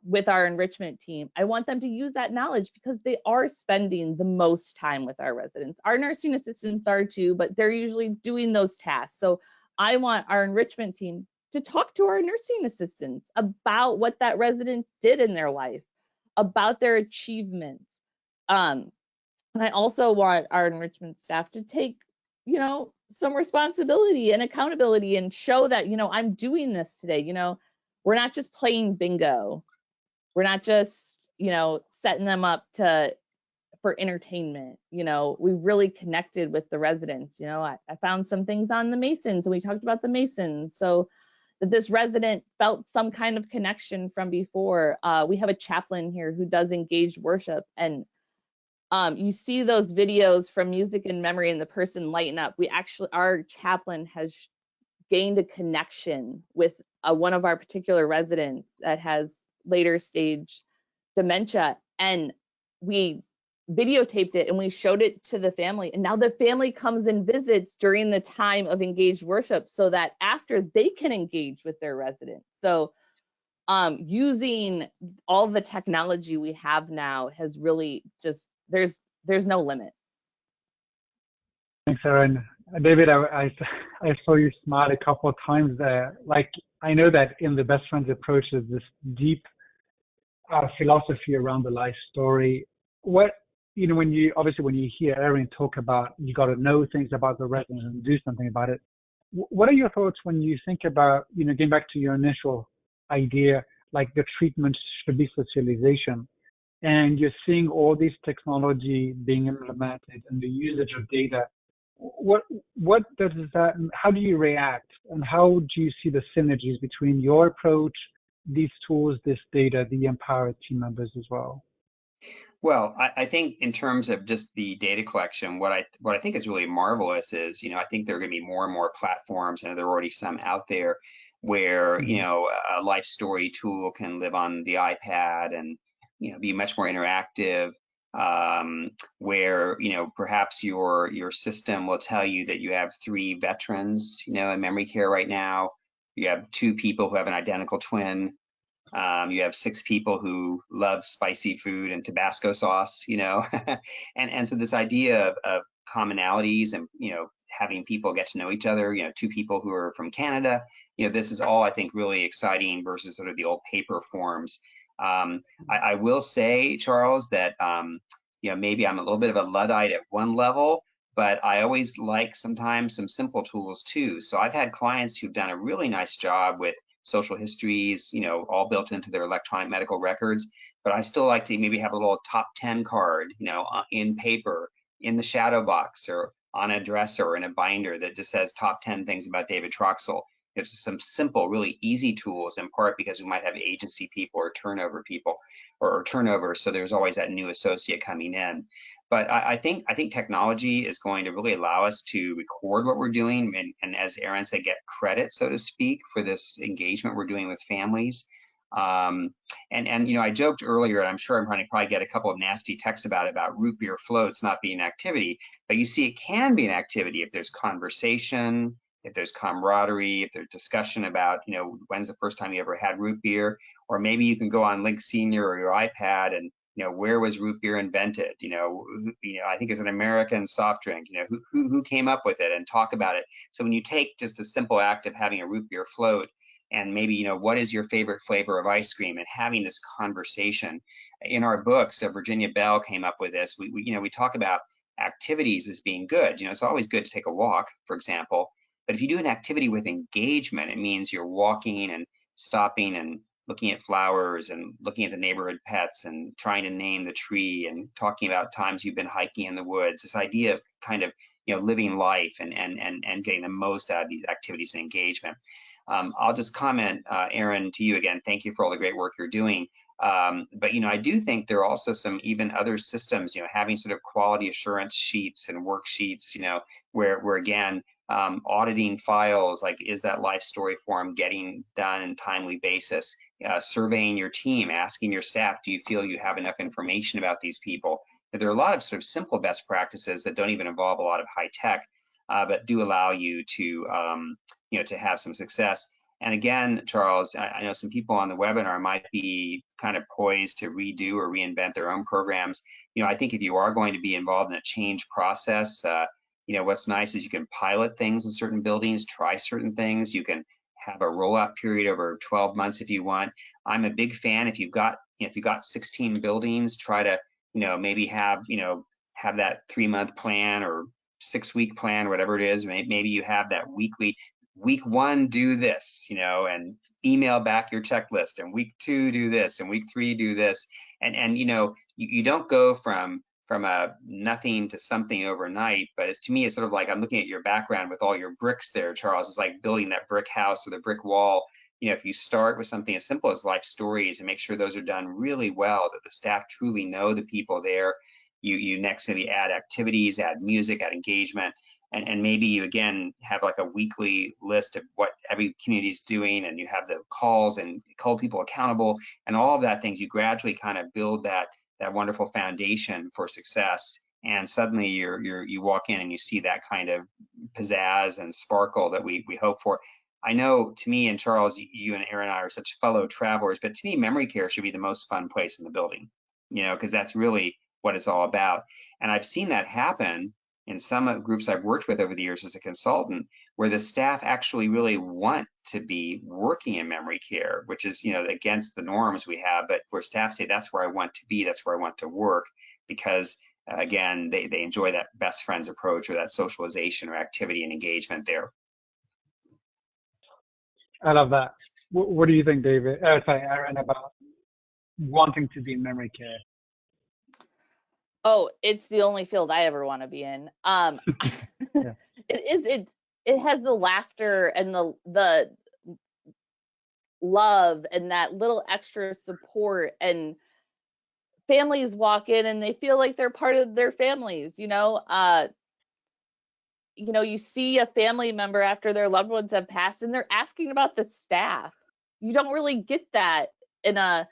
with our enrichment team, I want them to use that knowledge because they are spending the most time with our residents. Our nursing assistants are too, but they're usually doing those tasks. So I want our enrichment team to talk to our nursing assistants about what that resident did in their life, about their achievements. And I also want our enrichment staff to take, some responsibility and accountability and show that, I'm doing this today. We're not just playing bingo. We're not just, setting them up for entertainment. We really connected with the residents. I found some things on the Masons and we talked about the Masons. So that this resident felt some kind of connection from before. We have a chaplain here who does engaged worship, and you see those videos from Music and Memory and the person lighten up. Our chaplain has gained a connection with one of our particular residents that has later stage dementia, and we videotaped it and we showed it to the family, and now the family comes and visits during the time of engaged worship so that after they can engage with their residents. So using all the technology we have now has really just, there's no limit. Thanks, Erin. David, I saw you smile a couple of times there. Like, I know that in the Best Friends approach, there's this deep philosophy around the life story. When you hear Erin talk about you got to know things about the residents and do something about it, what are your thoughts when you think about, getting back to your initial idea, like the treatment should be socialization, and you're seeing all these technology being implemented and the usage of data? What does that, how do you react, and how do you see the synergies between your approach, these tools, this data, the empowered team members as well? Well, I think in terms of just the data collection, what I think is really marvelous is, I think there are going to be more and more platforms, and there are already some out there where, a life story tool can live on the iPad and, be much more interactive, where, perhaps your system will tell you that you have 3 veterans, in memory care right now. You have 2 people who have an identical twin. You have 6 people who love spicy food and Tabasco sauce, and so this idea of commonalities and, having people get to know each other, 2 people who are from Canada, this is all, I think, really exciting versus sort of the old paper forms. I will say, Charles, that, maybe I'm a little bit of a Luddite at one level, but I always like sometimes some simple tools too. So I've had clients who've done a really nice job with social histories, all built into their electronic medical records. But I still like to maybe have a little top 10 card, in paper, in the shadow box, or on a dresser or in a binder that just says top 10 things about David Troxel. It's some simple, really easy tools, in part because we might have agency people or turnover people or turnover. So there's always that new associate coming in. But I think technology is going to really allow us to record what we're doing, and as Erin said, get credit, so to speak, for this engagement we're doing with families. And I joked earlier, and I'm sure I'm going to probably get a couple of nasty texts about root beer floats not being an activity, but you see, it can be an activity if there's conversation, if there's camaraderie, if there's discussion about, when's the first time you ever had root beer, or maybe you can go on Link Senior or your iPad and, where was root beer invented? I think it's an American soft drink. Who came up with it, and talk about it. So when you take just the simple act of having a root beer float, and maybe, what is your favorite flavor of ice cream, and having this conversation. In our books, Virginia Bell came up with this. We talk about activities as being good. It's always good to take a walk, for example. But if you do an activity with engagement, it means you're walking and stopping and looking at flowers and looking at the neighborhood pets and trying to name the tree and talking about times you've been hiking in the woods. This idea of kind of, living life and getting the most out of these activities and engagement. I'll just comment, Erin, to you again. Thank you for all the great work you're doing. But, I do think there are also some even other systems, having sort of quality assurance sheets and worksheets, where again, auditing files, like is that life story form getting done in a timely basis? Surveying your team, asking your staff, do you feel you have enough information about these people? There are a lot of sort of simple best practices that don't even involve a lot of high tech, but do allow you to, to have some success. And again, Charles, I know some people on the webinar might be kind of poised to redo or reinvent their own programs. I think if you are going to be involved in a change process, what's nice is you can pilot things in certain buildings, try certain things. You can have a rollout period over 12 months if you want. I'm a big fan. If you've got 16 buildings, try to maybe have that 3-month plan or 6-week plan, whatever it is. Maybe you have that weekly. Week 1, do this, and email back your checklist, and week 2, do this, and week 3, do this. And you don't go from a nothing to something overnight, but to me, it's sort of like, I'm looking at your background with all your bricks there, Charles. It's like building that brick house or the brick wall. If you start with something as simple as life stories and make sure those are done really well, that the staff truly know the people there, you next maybe add activities, add music, add engagement. And maybe you again have like a weekly list of what every community is doing, and you have the calls and hold people accountable and all of that things. You gradually kind of build that wonderful foundation for success. And suddenly you walk in and you see that kind of pizzazz and sparkle that we hope for. I know, to me, and Charles, you and Aaron and I are such fellow travelers, but to me, memory care should be the most fun place in the building, because that's really what it's all about. And I've seen that happen in some groups I've worked with over the years as a consultant, where the staff actually really want to be working in memory care, which is, against the norms we have, but where staff say, that's where I want to be, that's where I want to work, because again, they enjoy that best friends approach or that socialization or activity and engagement there. I love that. What do you think, David? Sorry, Aaron, about wanting to be in memory care? Oh, it's the only field I ever want to be in. Yeah. It has the laughter and the love and that little extra support, and families walk in and they feel like they're part of their families. You see a family member after their loved ones have passed and they're asking about the staff. You don't really get that in a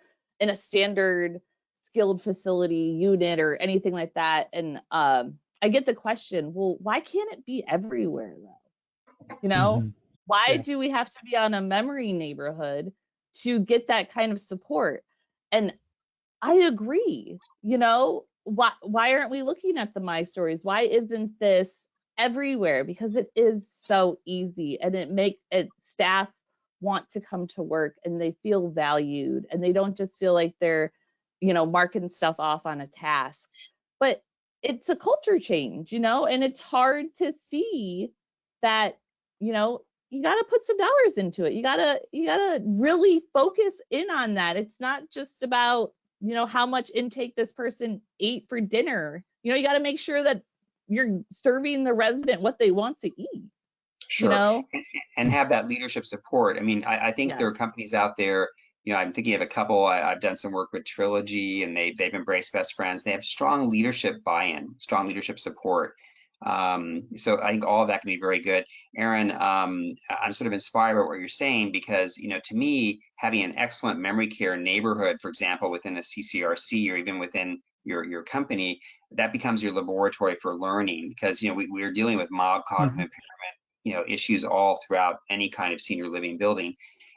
standard skilled facility unit or anything like that. And I get the question, well, why can't it be everywhere though? Why do we have to be on a memory neighborhood to get that kind of support? And I agree, why aren't we looking at the My Stories? Why isn't this everywhere? Because it is so easy, and it staff want to come to work and they feel valued, and they don't just feel like they're marking stuff off on a task. But it's a culture change, and it's hard to see that, you got to put some dollars into it. You got to really focus in on that. It's not just about, how much intake this person ate for dinner. You got to make sure that you're serving the resident what they want to eat. Sure. And have that leadership support. I mean, I think there are companies out there, I'm thinking of a couple. I've done some work with Trilogy, and they've embraced best friends. They have strong leadership buy-in, strong leadership support. So I think all of that can be very good. Aaron, I'm sort of inspired by what you're saying, because, to me, having an excellent memory care neighborhood, for example, within a CCRC or even within your company, that becomes your laboratory for learning, because, we're dealing with mild cognitive impairment, issues all throughout any kind of senior living building.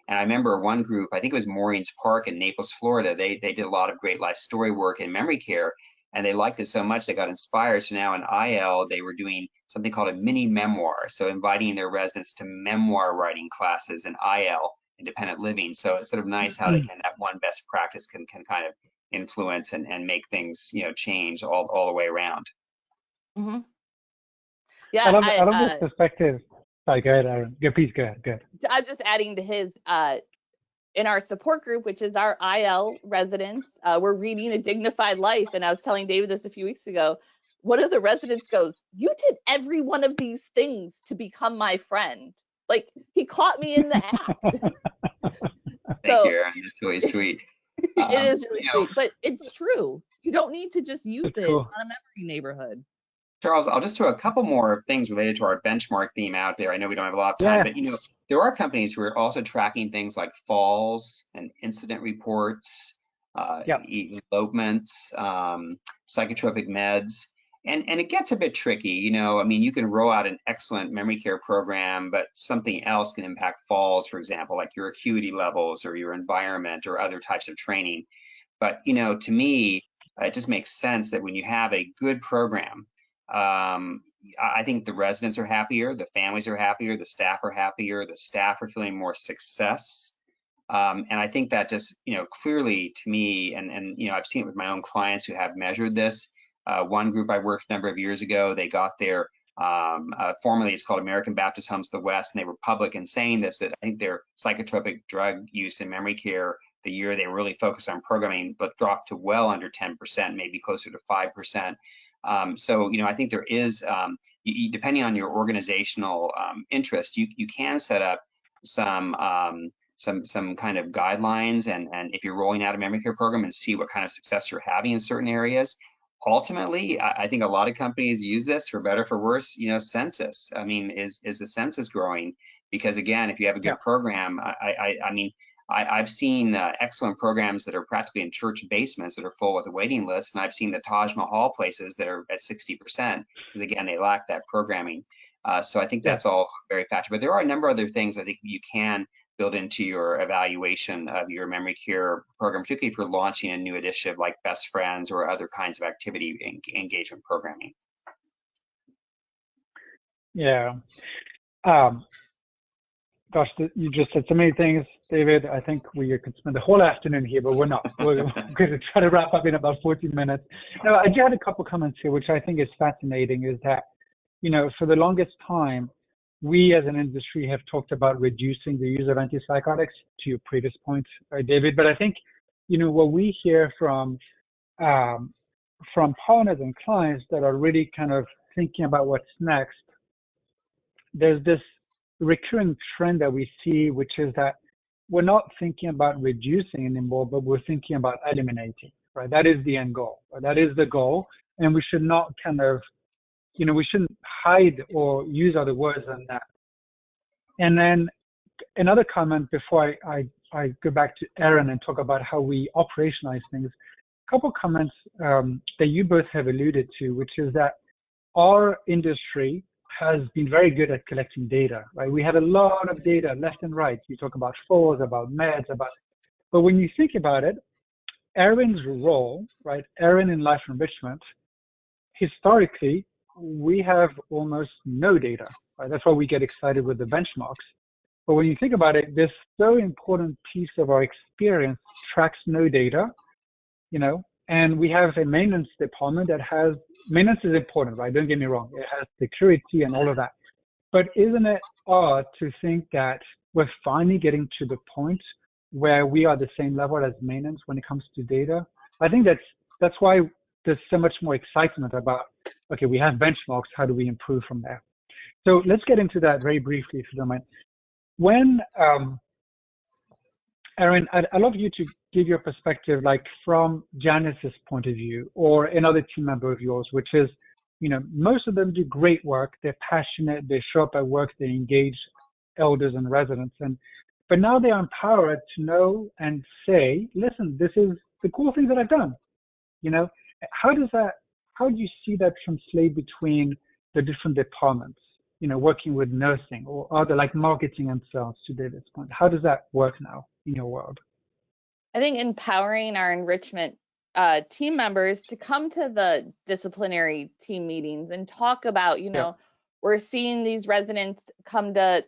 And I remember one group, I think it was Maureen's Park in Naples, Florida, they did a lot of great life story work in memory care, and they liked it so much they got inspired. So now in IL, they were doing something called a mini memoir. So inviting their residents to memoir writing classes in IL, independent living. So it's sort of nice how they can, that one best practice can kind of influence and make things, change all the way around. Mm-hmm. Yeah, I love this perspective. Sorry, go ahead, Aaron. Please go ahead. I'm just adding to his, in our support group, which is our IL residents, we're reading A Dignified Life. And I was telling David this a few weeks ago. One of the residents goes, "You did every one of these things to become my friend." Like, he caught me in the act. Thank you, Aaron. That's really sweet. It is really You know, sweet, but it's true. You don't need to just use It's it cool. on a memory neighborhood. Charles, I'll just throw a couple more things related to our benchmark theme out there. I know we don't have a lot of time, Yeah. but you know, there are companies who are also tracking things like falls and incident reports, Yep. elopements, psychotropic meds. And it gets a bit tricky, you know. I mean, you can roll out an excellent memory care program, but something else can impact falls, for example, like your acuity levels or your environment or other types of training. But you know, to me, it just makes sense that when you have a good program, I think the residents are happier, the families are happier, the staff are happier, the staff are feeling more success. And I think that just, you know, clearly to me, and you know, I've seen it with my own clients who have measured this. One group I worked a number of years ago, they got their, formerly it's called American Baptist Homes of the West, and they were public in saying this, that I think their psychotropic drug use in memory care, the year they really focused on programming, but dropped to well under 10%, maybe closer to 5%. So, you know, I think there is, depending on your organizational interest, you can set up some kind of guidelines, and if you're rolling out a memory care program, and see what kind of success you're having in certain areas. Ultimately, I think a lot of companies use this for better, for worse. You know, census. I mean, is the census growing? Because again, if you have a good program, I mean, I've seen excellent programs that are practically in church basements that are full with a waiting list, and I've seen the Taj Mahal places that are at 60%, because again, they lack that programming. So I think that's all very factor. But there are a number of other things I think you can build into your evaluation of your memory care program, particularly if you're launching a new initiative like Best Friends or other kinds of activity engagement programming. Yeah. Gosh, you just said so many things, David. I think we could spend the whole afternoon here, but we're not. We're going to try to wrap up in about 14 minutes. Now, I do have a couple comments here, which I think is fascinating, is that, you know, for the longest time, we as an industry have talked about reducing the use of antipsychotics, to your previous point, David. But I think, you know, what we hear from partners and clients that are really kind of thinking about what's next, there's this recurring trend that we see, which is that we're not thinking about reducing anymore, but we're thinking about eliminating, right? That is the end goal. Right? That is the goal. And we should not kind of, you know, we shouldn't hide or use other words than that. And then another comment before I go back to Aaron and talk about how we operationalize things, a couple comments that you both have alluded to, which is that our industry has been very good at collecting data, right? We have a lot of data left and right. You talk about falls, about meds, but when you think about it, Aaron's role, right? Aaron in life enrichment, historically, we have almost no data, right? That's why we get excited with the benchmarks. But when you think about it, this so important piece of our experience tracks no data, you know, and we have a maintenance department that has, maintenance is important, right? Don't get me wrong. It has security and all of that. But isn't it odd to think that we're finally getting to the point where we are the same level as maintenance when it comes to data? I think that's why there's so much more excitement about, okay, we have benchmarks, how do we improve from there? So let's get into that very briefly, if you don't mind. When, Aaron, I'd love you to give your perspective, like from Janice's point of view, or another team member of yours, which is, you know, most of them do great work. They're passionate. They show up at work. They engage elders and residents. But now they are empowered to know and say, listen, this is the cool things that I've done. You know, how do you see that translate between the different departments? You know, working with nursing or other like marketing and sales, to David's point. How does that work now in your world? I think empowering our enrichment team members to come to the disciplinary team meetings and talk about, you know, we're seeing these residents come to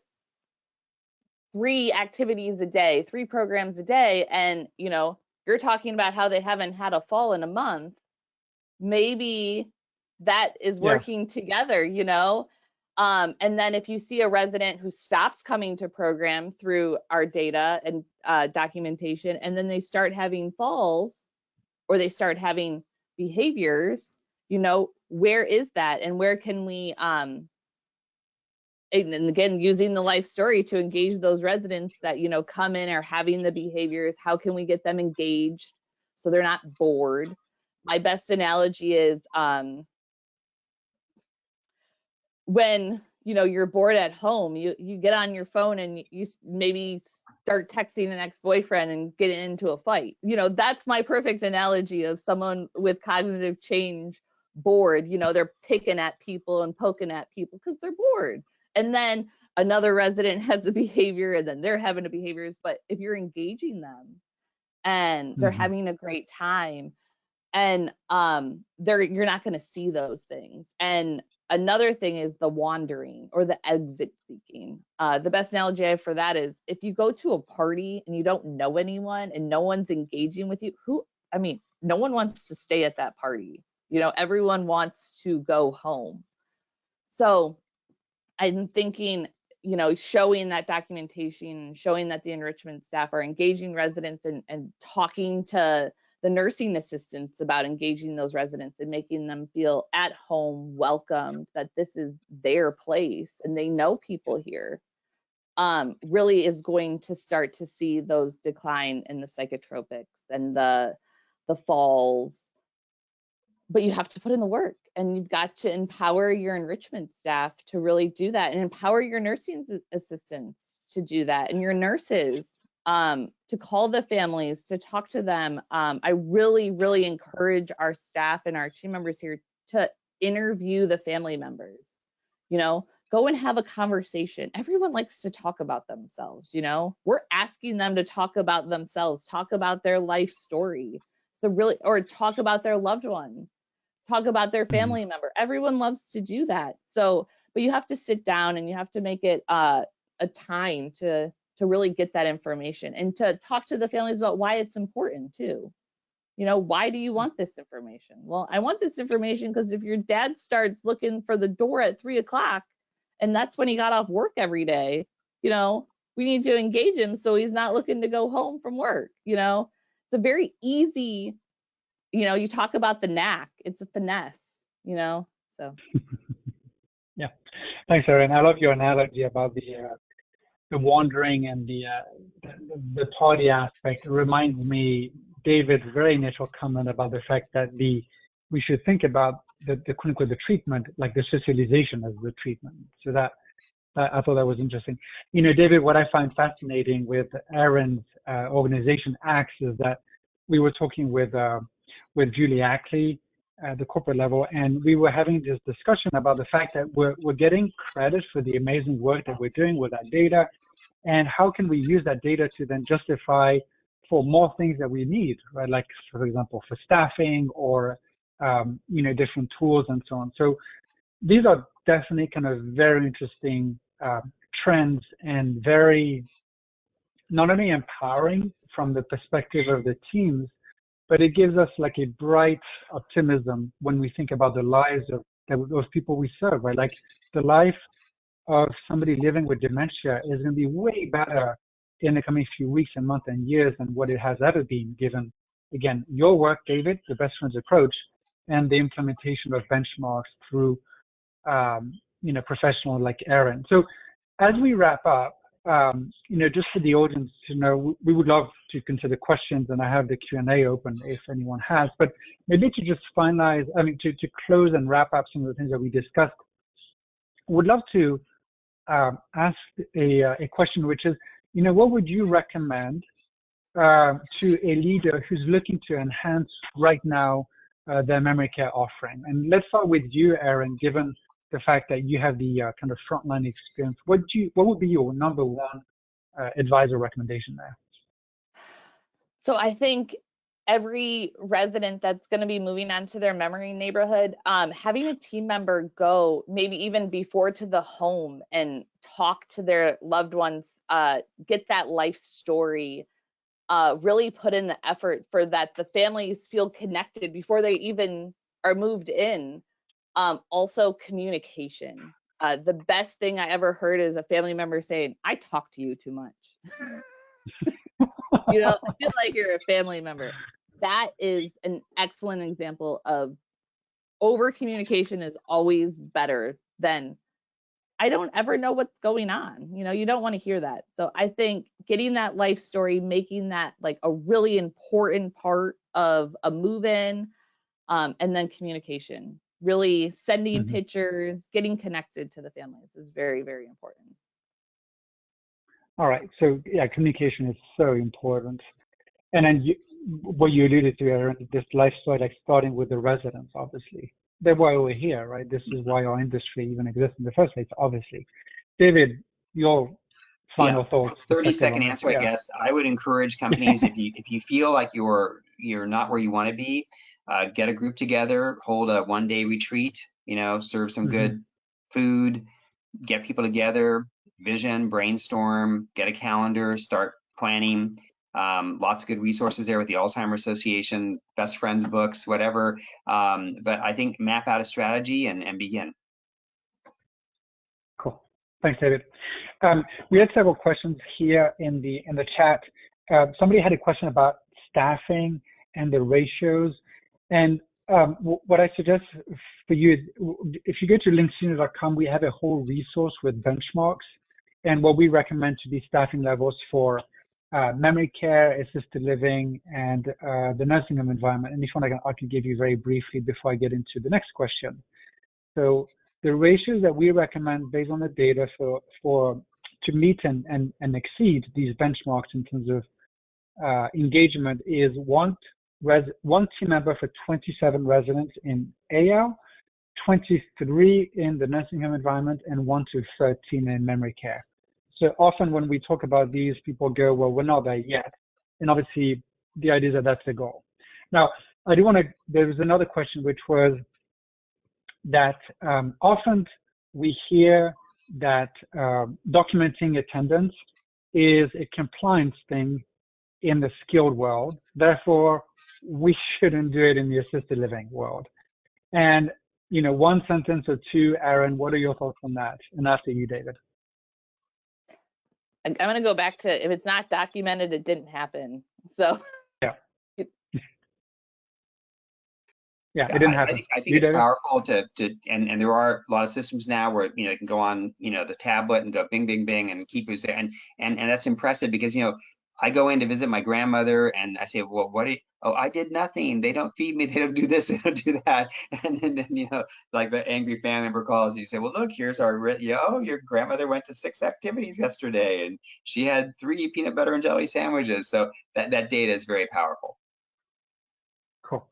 3 activities a day, 3 programs a day, and, you know, you're talking about how they haven't had a fall in a month. Maybe that is working together, you know. And then if you see a resident who stops coming to program through our data and documentation, and then they start having falls or they start having behaviors, you know, where is that? And where can we, and again, using the life story to engage those residents that, you know, come in are having the behaviors, how can we get them engaged? so they're not bored. My best analogy is when you're bored at home, you get on your phone and you maybe start texting an ex-boyfriend and get into a fight. That's my perfect analogy of someone with cognitive change bored. They're picking at people and poking at people because they're bored. And then another resident has a behavior and then they're having a behaviors. But if you're engaging them and they're having a great time, and you're not going to see those things. And another thing is the wandering or the exit seeking. The best analogy I have for that is if you go to a party and you don't know anyone and no one's engaging with you, no one wants to stay at that party. Everyone wants to go home. So I'm thinking, showing that documentation, showing that the enrichment staff are engaging residents and talking to the nursing assistants about engaging those residents and making them feel at home, welcomed, that this is their place and they know people here, really is going to start to see those decline in the psychotropics and the falls. But you have to put in the work, and you've got to empower your enrichment staff to really do that, and empower your nursing assistants to do that, and your nurses to call the families, to talk to them. I really, really encourage our staff and our team members here to interview the family members. Go and have a conversation. Everyone likes to talk about themselves. We're asking them to talk about themselves, talk about their life story. Or talk about their loved one, talk about their family member. Everyone loves to do that. But you have to sit down and you have to make it a time to really get that information and to talk to the families about why it's important too. Why do you want this information? Well, I want this information because if your dad starts looking for the door at 3:00 and that's when he got off work every day, we need to engage him so he's not looking to go home from work. It's a very easy, you talk about the knack, it's a finesse, so. Yeah, thanks, Erin. I love your analogy about the wandering and the party aspect. It reminds me David's very initial comment about the fact that we should think about the treatment, like the socialization as the treatment. So that I thought that was interesting. David, what I find fascinating with Erin's organization ACTS is that we were talking with Julie Ackley at the corporate level, and we were having this discussion about the fact that we're getting credit for the amazing work that we're doing with that data, and how can we use that data to then justify for more things that we need, right? Like, for example, for staffing or different tools and so on. So these are definitely kind of very interesting trends and very not only empowering from the perspective of the teams, but it gives us like a bright optimism when we think about the lives of those people we serve, right? Like the life of somebody living with dementia is going to be way better in the coming few weeks and months and years than what it has ever been, given, again, your work, David, the Best Friends approach, and the implementation of benchmarks through, professionals like Erin. So as we wrap up, just for the audience to know, we would love to consider questions, and I have the Q&A open if anyone has, but maybe to just finalize, to close and wrap up some of the things that we discussed, would love to ask a question, which is, what would you recommend to a leader who's looking to enhance right now their memory care offering? And let's start with you, Erin, given the fact that you have the kind of frontline experience. What would be your number one advisor recommendation there? So I think every resident that's going to be moving on to their memory neighborhood, having a team member go maybe even before to the home and talk to their loved ones, get that life story, really put in the effort for that the families feel connected before they even are moved in. Also communication. The best thing I ever heard is a family member saying, "I talk to you too much." I feel like you're a family member. That is an excellent example of over communication is always better than I don't ever know what's going on. You don't want to hear that. So I think getting that life story, making that like a really important part of a move-in, and then communication. Really sending pictures, getting connected to the families is very, very important. All right. So yeah, communication is so important. And then what you alluded to, Aaron, this lifestyle, like starting with the residents, obviously. That's why we're here, right? This is why our industry even exists in the first place, obviously. David, your final thoughts. 30-second answer, I guess. I would encourage companies, if you feel like you're not where you want to be, get a group together, hold a one-day retreat, serve some good food, get people together, vision, brainstorm, get a calendar, start planning. Lots of good resources there with the Alzheimer's Association, best friends books, whatever. But I think map out a strategy and begin. Cool. Thanks, David. We had several questions here in the chat. Somebody had a question about staffing and the ratios. And what I suggest for you is, if you go to linksenior.com, we have a whole resource with benchmarks and what we recommend to be staffing levels for memory care, assisted living, and the nursing home environment. And if you want, I can give you very briefly before I get into the next question. So the ratios that we recommend based on the data to meet and exceed these benchmarks in terms of engagement is one team member for 27 residents in AL, 23 in the nursing home environment, and 1 to 13 in memory care. So often when we talk about these, people go, well, we're not there yet. And obviously the idea is that that's the goal. Now, there was another question, which was that often we hear that documenting attendance is a compliance thing in the skilled world. Therefore, we shouldn't do it in the assisted living world. And, one sentence or two, Aaron, what are your thoughts on that? And after you, David. I'm going to go back to, if it's not documented, it didn't happen. So yeah, it didn't happen. I think it's powerful and there are a lot of systems now where you can go on the tablet and go bing bing bing and keep who's there, and that's impressive because I go in to visit my grandmother and I say, well, I did nothing. They don't feed me. They don't do this. They don't do that. And then like the angry family member calls you, say, well, look, here's our your grandmother went to 6 activities yesterday and she had 3 peanut butter and jelly sandwiches. So that data is very powerful. Cool.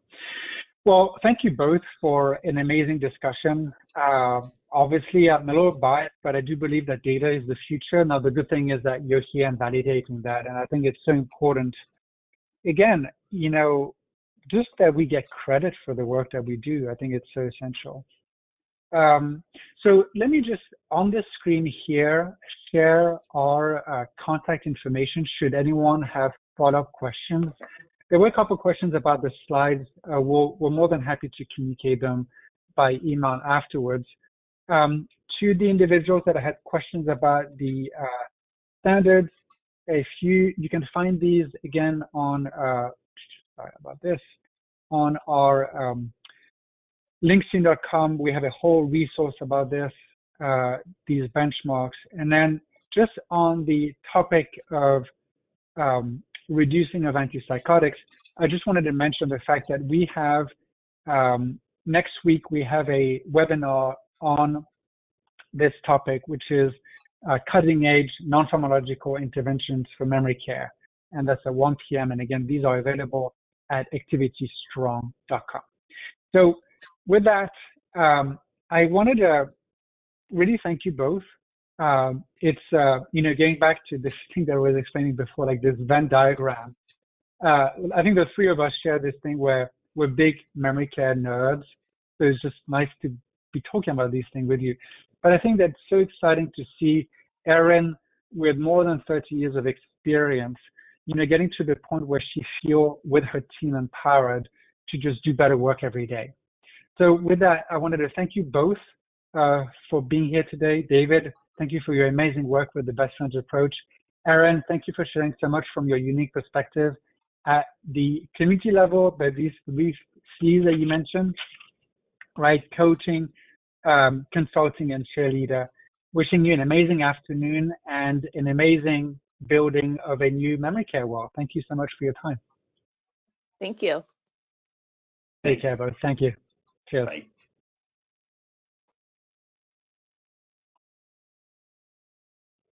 Well, thank you both for an amazing discussion. Obviously, I'm a little biased, but I do believe that data is the future. Now, the good thing is that you're here and validating that. And I think it's so important. Again, just that we get credit for the work that we do. I think it's so essential. So let me just, on this screen here, share our contact information should anyone have follow-up questions. There were a couple of questions about the slides. We're more than happy to communicate them by email afterwards. To the individuals that had questions about the standards, you can find these again on, sorry about this, on our linksenior.com. We have a whole resource about this, these benchmarks. And then just on the topic of reducing of antipsychotics, I just wanted to mention the fact that we have, next week, we have a webinar on this topic, which is cutting edge non-pharmacological interventions for memory care. And that's at 1 p.m. And again, these are available at activitystrong.com. So with that, I wanted to really thank you both. It's, getting back to this thing that I was explaining before, like this Venn diagram. I think the three of us share this thing where we're big memory care nerds. So it's just nice to be talking about these things with you. But I think that's so exciting to see Erin with more than 30 years of experience, getting to the point where she feels with her team empowered to just do better work every day. So with that, I wanted to thank you both for being here today. David, thank you for your amazing work with the Best Friends approach. Erin, thank you for sharing so much from your unique perspective at the community level, but these C's that you mentioned, right? Coaching, consulting, and cheerleader. Wishing you an amazing afternoon and an amazing building of a new memory care world. Thank you so much for your time. Thank you. Take care, Thanks. both. Thank you. Cheers. Bye.